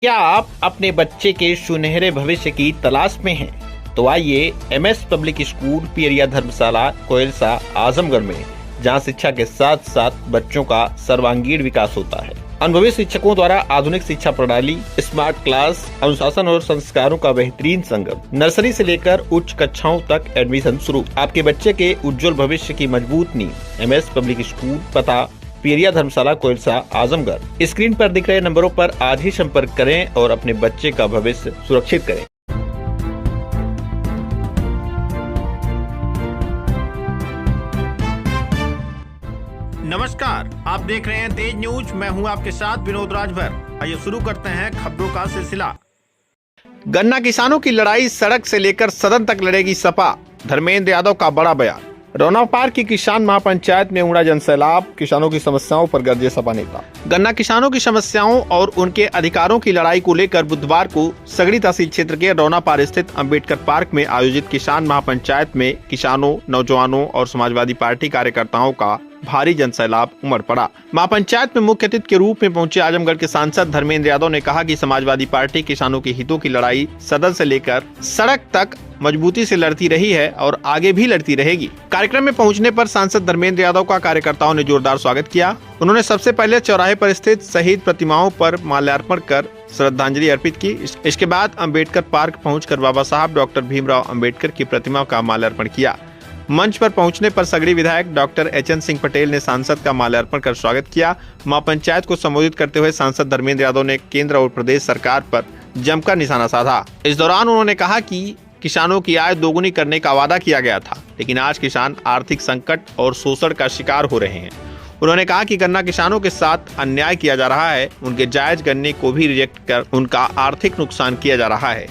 क्या आप अपने बच्चे के सुनहरे भविष्य की तलाश में हैं? तो आइए एमएस पब्लिक स्कूल पियरिया धर्मशाला कोयलसा आजमगढ़ में, जहां शिक्षा के साथ साथ बच्चों का सर्वांगीण विकास होता है। अनुभवी शिक्षकों द्वारा आधुनिक शिक्षा प्रणाली, स्मार्ट क्लास, अनुशासन और संस्कारों का बेहतरीन संगम। नर्सरी से लेकर उच्च कक्षाओं तक एडमिशन शुरू। आपके बच्चे के उज्जवल भविष्य की मजबूत नींव। एमएस पब्लिक स्कूल, पता पियरिया धर्मशाला कोयलसा आजमगढ़। स्क्रीन पर दिख रहे नंबरों पर आज ही संपर्क करें और अपने बच्चे का भविष्य सुरक्षित करें। नमस्कार, आप देख रहे हैं तेज न्यूज। मैं हूं आपके साथ विनोद राजभर। आइए शुरू करते हैं खबरों का सिलसिला। गन्ना किसानों की लड़ाई सड़क से लेकर सदन तक लड़ेगी सपा, धर्मेंद्र यादव का बड़ा बयान। रौनक पार्क की किसान महापंचायत में उमड़ा जनसैलाब, किसानों की समस्याओं पर गरजे सपा नेता। गन्ना किसानों की समस्याओं और उनके अधिकारों की लड़ाई को लेकर बुधवार को सगड़ी तहसील क्षेत्र के रौनक पार्क स्थित अंबेडकर पार्क में आयोजित किसान महापंचायत में किसानों, नौजवानों और समाजवादी पार्टी कार्यकर्ताओं का भारी जनसैलाब उमड़ पड़ा। महापंचायत में मुख्य अतिथि के रूप में पहुंचे आजमगढ़ के सांसद धर्मेंद्र यादव ने कहा कि समाजवादी पार्टी किसानों के हितों की लड़ाई सदन से लेकर सड़क तक मजबूती से लड़ती रही है और आगे भी लड़ती रहेगी। कार्यक्रम में पहुंचने पर सांसद धर्मेंद्र यादव का कार्यकर्ताओं ने जोरदार स्वागत किया। उन्होंने सबसे पहले चौराहे पर स्थित शहीद प्रतिमाओं पर माल्यार्पण कर श्रद्धांजलि अर्पित की। इसके बाद अंबेडकर पार्क पहुंचकर बाबा साहब डॉक्टर भीमराव अंबेडकर की प्रतिमा का माल्यार्पण किया। मंच पर पहुंचने पर सगड़ी विधायक डॉक्टर एचएन सिंह पटेल ने सांसद का माल्यार्पण कर स्वागत किया। महापंचायत को संबोधित करते हुए सांसद धर्मेंद्र यादव ने केंद्र और प्रदेश सरकार पर जमकर निशाना साधा। इस दौरान उन्होंने कहा कि किसानों की आय दोगुनी करने का वादा किया गया था, लेकिन आज किसान आर्थिक संकट और शोषण का शिकार हो रहे हैं। उन्होंने कहा कि गन्ना किसानों के साथ अन्याय किया जा रहा है, उनके जायज गन्ने को भी रिजेक्ट कर उनका आर्थिक नुकसान किया जा रहा है।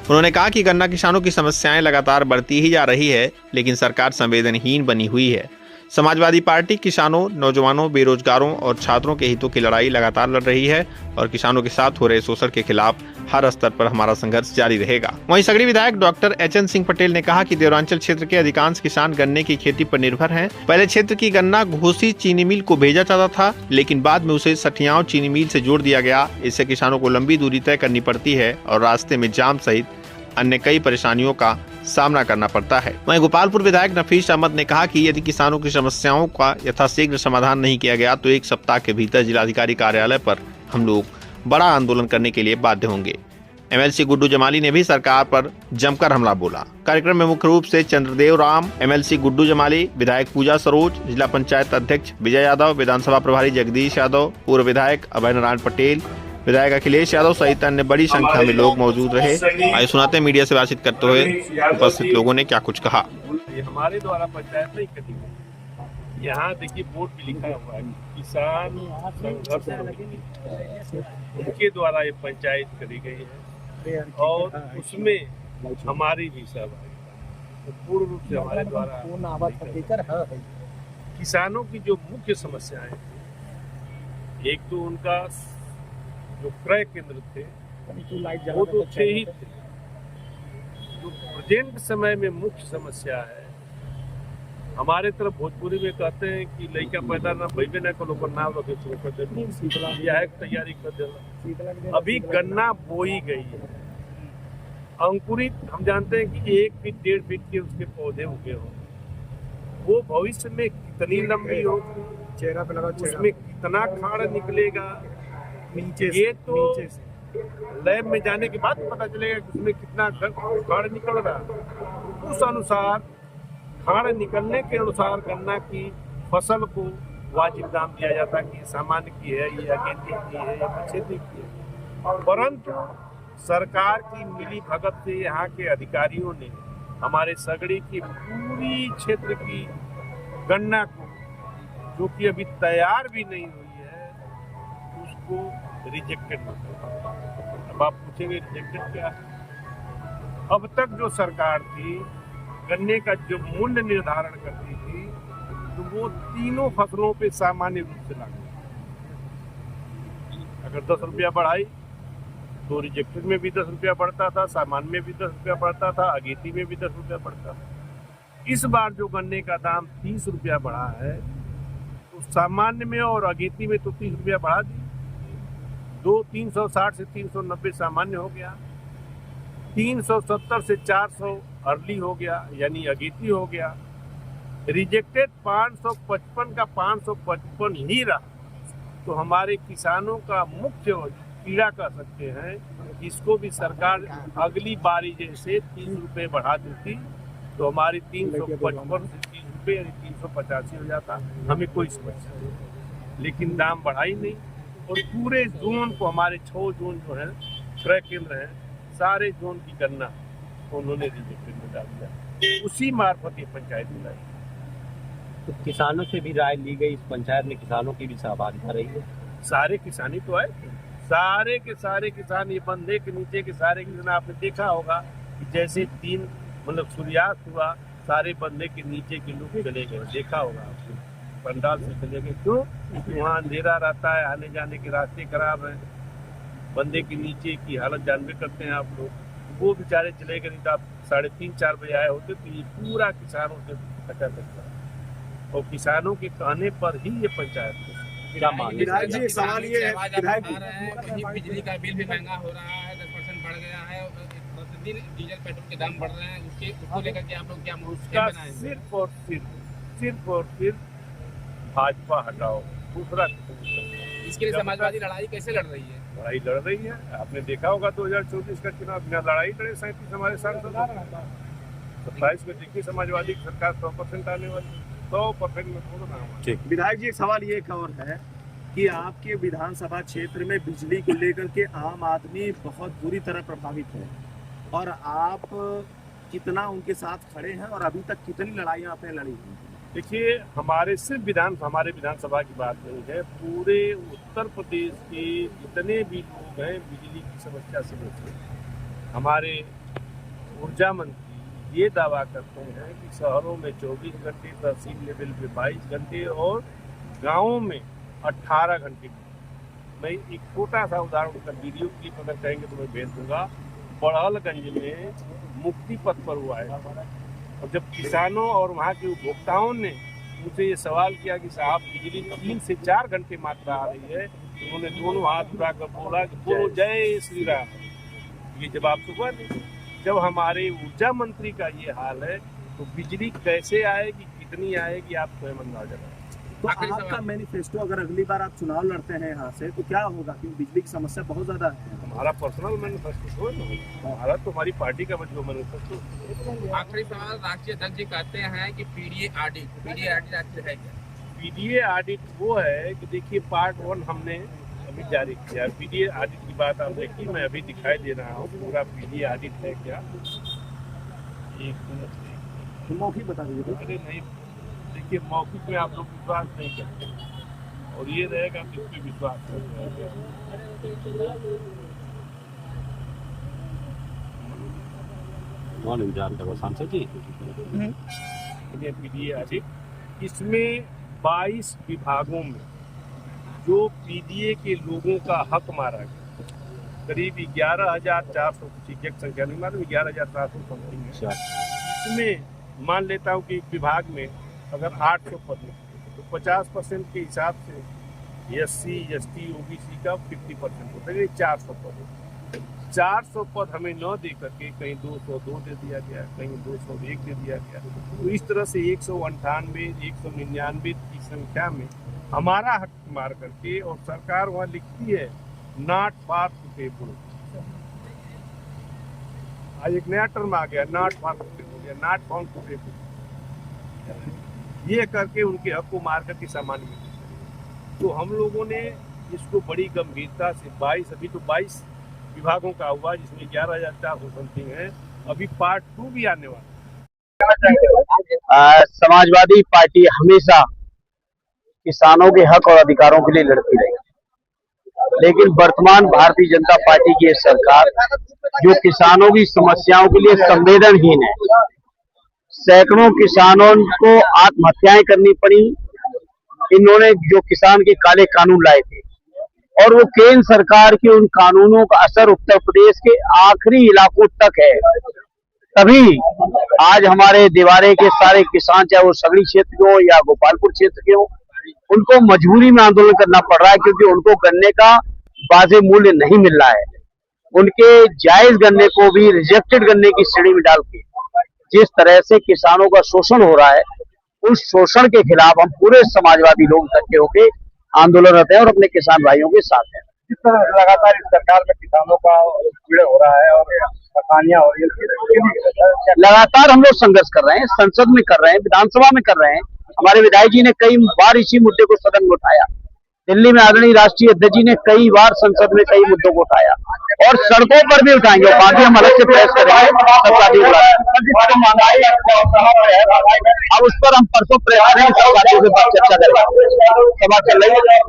उन्होंने कहा कि गन्ना किसानों की समस्याएं लगातार बढ़ती ही जा रही है, लेकिन सरकार संवेदनहीन बनी हुई है। समाजवादी पार्टी किसानों, नौजवानों, बेरोजगारों और छात्रों के हितों की लड़ाई लगातार लड़ रही है और किसानों के साथ हो रहे शोषण के खिलाफ हर स्तर पर हमारा संघर्ष जारी रहेगा। वहीं सगड़ी विधायक डॉक्टर एचएन सिंह पटेल ने कहा कि देवरांचल क्षेत्र के अधिकांश किसान गन्ने की खेती पर निर्भर हैं। पहले क्षेत्र की गन्ना घोसी चीनी मिल को भेजा जाता था, लेकिन बाद में उसे सठियाओं चीनी मिल से जोड़ दिया गया। इससे किसानों को लंबी दूरी तय करनी पड़ती है और रास्ते में जाम सहित अन्य कई परेशानियों का सामना करना पड़ता है। वहीं गोपालपुर विधायक नफीस अहमद ने कहा कि यदि किसानों की समस्याओं का यथाशीघ्र समाधान नहीं किया गया तो एक सप्ताह के भीतर जिलाधिकारी कार्यालय पर हम लोग बड़ा आंदोलन करने के लिए बाध्य होंगे। एमएलसी गुड्डू जमाली ने भी सरकार पर जमकर हमला बोला। कार्यक्रम में मुख्य रूप से चंद्रदेव राम, एमएलसी गुड्डू जमाली, विधायक पूजा सरोज, जिला पंचायत अध्यक्ष विजय यादव, विधानसभा प्रभारी जगदीश यादव, पूर्व विधायक अभय नारायण पटेल, विधायक अखिलेश यादव सहित अन्य बड़ी संख्या में लोग मौजूद रहे। आइए सुनाते हैं मीडिया से बातचीत करते हुए उपस्थित लोगों ने क्या कुछ कहा। हमारे द्वारा पंचायत नहीं करी है। यहाँ देखिए बोर्ड भी लिखा हुआ है, किसान संघर्ष समिति, उनके द्वारा ये पंचायत करी गई है और उसमें हमारी भी सहभागिता तो पूर्ण रूप से हमारे द्वारा। किसानों की जो मुख्य समस्याएं, एक तो उनका जो क्रय केंद्र थे वो तो थे ही थे। जो प्रेजेंट समय में मुख्य समस्या है, हमारे तरफ भोजपुरी में कहते हैं कि लड़का पैदा ना भइबे ना करो पर नाम रखे शुरू कर दे, यह तैयारी कर देना। अभी गन्ना बोई गई है, अंकुरित हम जानते हैं कि 1 फीट 1.5 फीट के उसके पौधे उगे हो, वो भविष्य में कितनी लंबी हो, चेहरा पे लगा, उसमें कितना खाड़ निकलेगा नीचे, ये तो लैब में जाने के बाद पता चलेगा कि उसमें कितना खाड़ निकल रहा है। उस अनुसार खाड़ निकलने के अनुसार गन्ना की फसल को वाजिब दाम दिया जाता है कि सामान्य की है, ये अगेती की है, ये पछेती की है। परंतु सरकार की मिली भगत से यहाँ के अधिकारियों ने हमारे सगड़ी की पूरी क्षेत्र की गन्ना को, जो कि अभी तैयार भी नहीं हुई है, उसको रिजेक्टेड होता। अब आप पूछेंगे रिजेक्टेड क्या है? अब तक जो सरकार थी गन्ने का जो मूल्य निर्धारण करती थी तो वो तीनों फसलों पे सामान्य रूप से लागू। अगर 10 रुपया बढ़ाई तो रिजेक्टेड में भी 10 रुपया बढ़ता था, सामान्य में भी 10 रुपया बढ़ता था, अगेती में भी 10 रुपया बढ़ता था। इस बार जो गन्ने का दाम 30 रुपया बढ़ा है तो सामान्य में और अगेती में तो 30 रुपया बढ़ा दी। 360 से 390 सामान्य हो गया, 370 से 400 अर्ली हो गया यानी अगेती हो गया, रिजेक्टेड 555 का 555 ही रहा। तो हमारे किसानों का मुख्य कीड़ा कह सकते हैं, इसको भी सरकार अगली बारी जैसे 3 रुपये बढ़ा देती तो हमारी 355 से 3 रुपये यानी 385 हो जाता, हमें कोई समस्या नहीं। लेकिन दाम बढ़ा ही नहीं और पूरे जोन को, हमारे 6 जोन जो है क्रय केंद्र हैं, सारे जोन की गन्ना उन्होंने रिजेक्टेड में डाल दिया। उसी मार्फत ये पंचायत मिलाई। तो किसानों से भी राय ली गई, इस पंचायत में किसानों की भी सहभागिता रही है। सारे किसानी तो आए थे, सारे के सारे किसान, ये बंधे के नीचे के सारे किसान। आपने देखा होगा कि जैसे 3 मतलब सूर्यास्त हुआ, सारे बंधे के नीचे के लोग चले गए, देखा होगा आपने, पंडाल से चले गए। क्यों? वहाँ अंधेरा रहता है, आने जाने के रास्ते खराब हैं, बंधे के नीचे की हालत जानबे करते हैं आप लोग। वो बेचारे चले गए, नहीं तो आप 3:30-4 बजे आए होते तो ये पूरा किसानों से कटा सकता। और किसानों के कहने पर ही ये पंचायत क्या मांग? विधायक जी, सवाल ये है, विधायक जी, वहीं बिजली का बिल भी महंगा हो रहा है, 10% बढ़ गया है, प्रतिदिन डीजल पेट्रोल के दाम बढ़ रहे हैं, उसको लेकर के आप लोग क्या उसका सिर्फ और सिर्फ भाजपा हटाओ, दूसरा इसके लिए समाजवादी लड़ाई कैसे लड़ रही है? लड़ाई लड़ रही है। आपने देखा होगा 2024 का चुनाव बिना लड़ाई लड़े 37 हमारे सांसद, 27 में देखिए समाजवादी की सरकार 100% आने वाली, 100% में थोड़ा ना हुआ। विधायक जी, एक सवाल ये और है कि आपके विधानसभा क्षेत्र में बिजली को लेकर के आम आदमी बहुत बुरी तरह प्रभावित है और आप कितना उनके साथ खड़े हैं और अभी तक कितनी लड़ाइयाँ आपने लड़ी हैं? देखिए, हमारे विधानसभा की बात नहीं है, पूरे उत्तर प्रदेश के जितने भी लोग हैं बिजली की समस्या से बचे। हमारे ऊर्जा मंत्री ये दावा करते हैं कि शहरों में 24 घंटे, तहसील लेवल पे 22 घंटे और गाँवों में 18 घंटे। मैं एक छोटा सा उदाहरण का वीडियो क्लिप अगर कहेंगे तो मैं भेज दूंगा। बड़हलगंज में मुक्ति पथ पर हुआ है और जब किसानों और वहाँ के उपभोक्ताओं ने मुझसे ये सवाल किया कि साहब बिजली 3 से 4 घंटे मात्रा आ रही है, उन्होंने दोनों हाथ उठाकर बोला कि बोलो जय श्री राम। ये जवाब तो हुआ नहीं। जब हमारे ऊर्जा मंत्री का ये हाल है तो बिजली कैसे आएगी, कितनी आएगी, आप स्वयं अंदाजा लगाएं। तो आपका मैनिफेस्टो, अगर अगली बार आप चुनाव लड़ते हैं यहाँ से, तो क्या होगा? क्योंकि बिजली की समस्या बहुत ज्यादा है। हमारा पर्सनल मैनिफेस्टो है, हमारा तो हमारी पार्टी का जो मैनिफेस्टो। आखिरी सवाल, राष्ट्रीय अध्यक्ष जी कहते हैं कि पीडीए ऑडिट आखिर है क्या? पीडीए ऑडिट वो है कि देखिए, पार्ट 1 हमने अभी जारी किया। पीडीए ऑडिट की बात आप देखिए, मैं अभी दिखाई दे रहा हूँ पूरा पीडीए ऑडिट है क्या। एक मिनट मौखिक बता दीजिए। अरे नहीं, देखिए मौखिक में आप लोग विश्वास नहीं करते और ये रहेगा कि इस पे विश्वास करेगा। सांसद जी, पीडीए ऑडिट, इसमें 22 विभागों में जो पीडीए के लोगों का हक मारा गया, करीब 11,400, एग्जैक्ट संख्या नहीं मालूम, 11,400 समथिंग है। इसमें मान लेता हूँ कि एक विभाग में अगर 800 पद हैं तो 50% के हिसाब से SC, ST, OBC का 50% होता है, 400 पद। 400 पद हमें न दे करके कहीं 202 दे दिया गया, कहीं 201 दे दिया गया। तो इस तरह से 198, 199 की संख्या में हमारा हक मार करके, और सरकार वहाँ लिखती है नॉट फॉर सुटेबल। आज एक नया टर्म आ गया, not for suitable, not found suitable. ये करके उनके हक को मार करके सामान्य में। तो हम लोगों ने इसको बड़ी गंभीरता से 22, अभी तो 22 विभागों का हुआ जिसमें 11,400 समथिंग है। अभी पार्ट 2 भी आने वाला। समाजवादी पार्टी हमेशा किसानों के हक और अधिकारों के लिए लड़ती रही, लेकिन वर्तमान भारतीय जनता पार्टी की सरकार जो किसानों की समस्याओं के लिए संवेदनहीन है। सैकड़ों किसानों को आत्महत्याएं करनी पड़ी। इन्होंने जो किसान के काले कानून लाए थे और वो केंद्र सरकार के उन कानूनों का असर उत्तर प्रदेश के आखिरी इलाकों तक है। तभी आज हमारे देवारे के सारे किसान, चाहे वो सगड़ी क्षेत्र के हो या गोपालपुर क्षेत्र के हो, उनको मजबूरी में आंदोलन करना पड़ रहा है, क्योंकि उनको गन्ने का वाजिब मूल्य नहीं मिल रहा है, उनके जायज गन्ने को भी रिजेक्टेड गन्ने की श्रेणी में डाल के जिस तरह से किसानों का शोषण हो रहा है, उस शोषण के खिलाफ हम पूरे समाजवादी लोग इकट्ठे होकर आंदोलनरत हैं और अपने किसान भाइयों के साथ हैं। जिस तरह लगातार इस सरकार में किसानों का पीड़न हो रहा है और परेशानियां हो रही है, लगातार हम लोग संघर्ष कर रहे हैं, संसद में कर रहे हैं, विधानसभा में कर रहे हैं। हमारे विधायक जी ने कई बार इसी मुद्दे को सदन में उठाया। दिल्ली में आदरणीय राष्ट्रीय अध्यक्ष जी ने कई बार संसद में कई मुद्दों को उठाया और सड़कों पर भी उठाएंगे। और बाकी हम अलग से प्रेस करेंगे, अब उस पर हम परसों प्रेस करेंगे, सब साथियों से बात चर्चा करेंगे। सभा चल रही है।